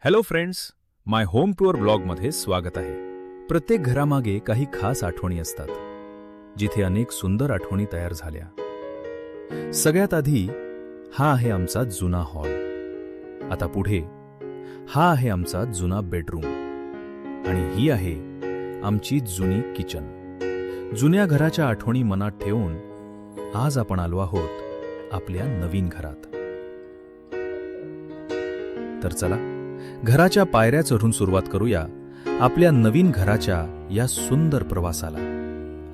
Hello friends, माय home tour ब्लॉगमध्ये स्वागत आहे. प्रत्येक घरामागे काही खास आठवणी असतात, जिथे अनेक सुंदर आठवणी तयार झाल्या. सगळ्यात आधी हा आहे आमचा जुना हॉल. आता पुढे हा आहे आमचा जुना बेडरूम आणि ही आहे आमची जुनी किचन. जुन्या घराच्या आठवणी मनात ठेवून आज आपण आलो आहोत आपल्या नवीन घरात. तर चला घराच्या पायऱ्या चढून सुरुवात करूया आपल्या नवीन घराच्या या सुंदर प्रवासाला.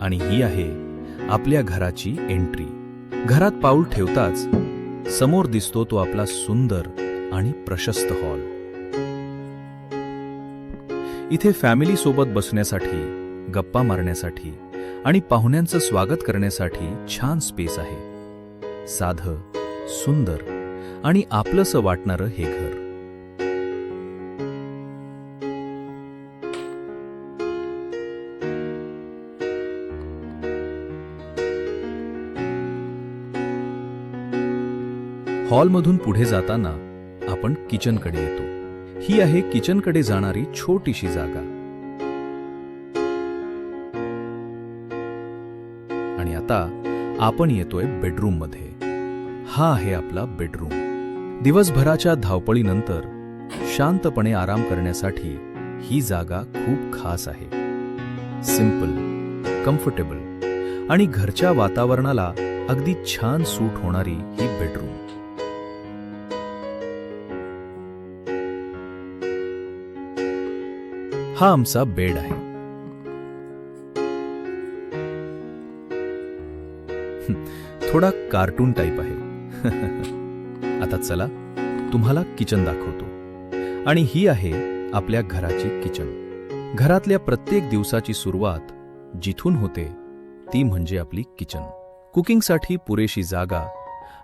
आणि ही आहे आपल्या घराची एंट्री. घरात पाऊल ठेवताच समोर दिसतो तो आपला सुंदर आणि प्रशस्त हॉल. इथे फॅमिली सोबत बसण्यासाठी, गप्पा मारण्यासाठी आणि पाहुण्यांचं स्वागत करण्यासाठी छान स्पेस आहे. साधं, सुंदर आणि आपलंसं वाटणारं हे घर. हॉलमधून पुढे जाताना आपण किचनकडे येतो. ही आहे किचनकडे जाणारी छोटीशी जागा. आणि आता आपण येतोय बेडरूम मध्ये. हा आहे आपला बेडरूम. दिवसभराच्या धावपळीनंतर शांतपणे आराम करण्यासाठी ही जागा खूप खास आहे. सिंपल, कम्फर्टेबल आणि घरच्या वातावरणाला अगदी छान सूट होणारी ही बेडरूम. हा आमचा बेड आहे. थोडा कार्टून टाईप आहे. आता चला तुम्हाला किचन दाखवतो. आणि ही आहे आपल्या घराची किचन. घरातल्या प्रत्येक दिवसाची सुरुवात जिथून होते ती म्हणजे आपली किचन. कुकिंगसाठी पुरेशी जागा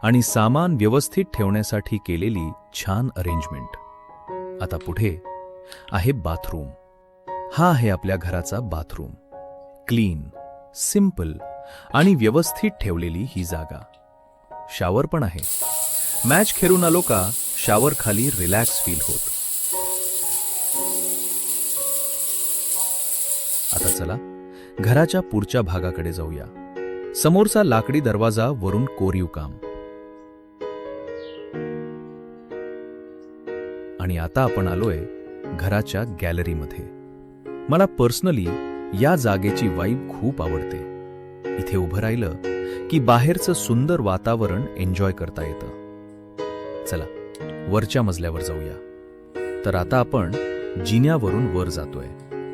आणि सामान व्यवस्थित ठेवण्यासाठी केलेली छान अरेंजमेंट. आता पुढे आहे बाथरूम. हा आहे आपल्या घराचा बाथरूम. क्लीन, सिंपल आणि व्यवस्थित ठेवलेली ही जागा. शॉवर पण आहे. मॅच खेळून आलो का शॉवर खाली रिलॅक्स फील होत. आता चला घराच्या पुढच्या भागाकडे जाऊया. समोरचा लाकडी दरवाजा, वरून कोरीव काम. आणि आता आपण आलोय घराच्या गॅलरीमध्ये. मला पर्सनली या जागेची वाईब खूप आवडते. इथे उभं राहिलं की बाहेरचं सुंदर वातावरण एन्जॉय करता येतं. चला वरच्या मजल्यावर जाऊया. तर आता आपण जिन्यावरून वर जातोय.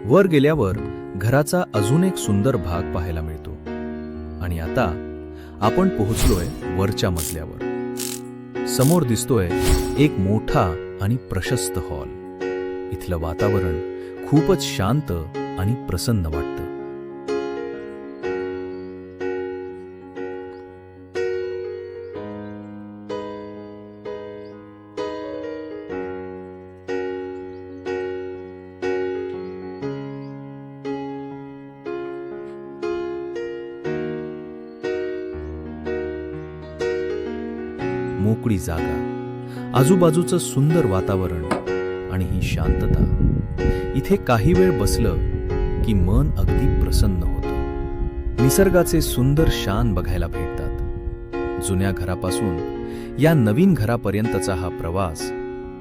वर गेल्यावर घराचा अजून एक सुंदर भाग पाहायला मिळतो. आणि आता आपण पोहोचलोय वरच्या मजल्यावर. समोर दिसतोय एक मोठा आणि प्रशस्त हॉल. इथलं वातावरण खूपच शांत आणि प्रसन्न वाटतं. मोकळी जागा, आजूबाजूचं सुंदर वातावरण आणि ही शांतता. इथे काही वेळ बसलं की मन अगदी प्रसन्न होतं. निसर्गाचे सुंदर शान बघायला भेटतात. जुन्या घरापासून या नवीन घरापर्यंतचा हा प्रवास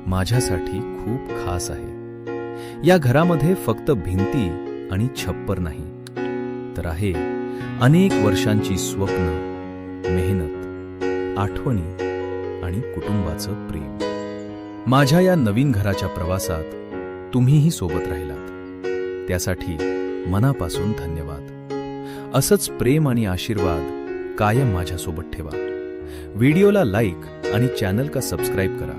माझ्यासाठी खूप खास आहे. या घरामध्ये फक्त भिंती आणि छप्पर नाही, तर आहे अनेक वर्षांची स्वप्न, मेहनत, आठवणी आणि कुटुंबाचं प्रेम. माझ्या या नवीन घराच्या प्रवासात तुम्हीही सोबत राहिलात, त्यासाठी मनापासून धन्यवाद. असंच प्रेम आणि आशीर्वाद कायम माझ्यासोबत ठेवा. व्हिडिओला लाईक आणि चॅनल का सबस्क्राईब करा.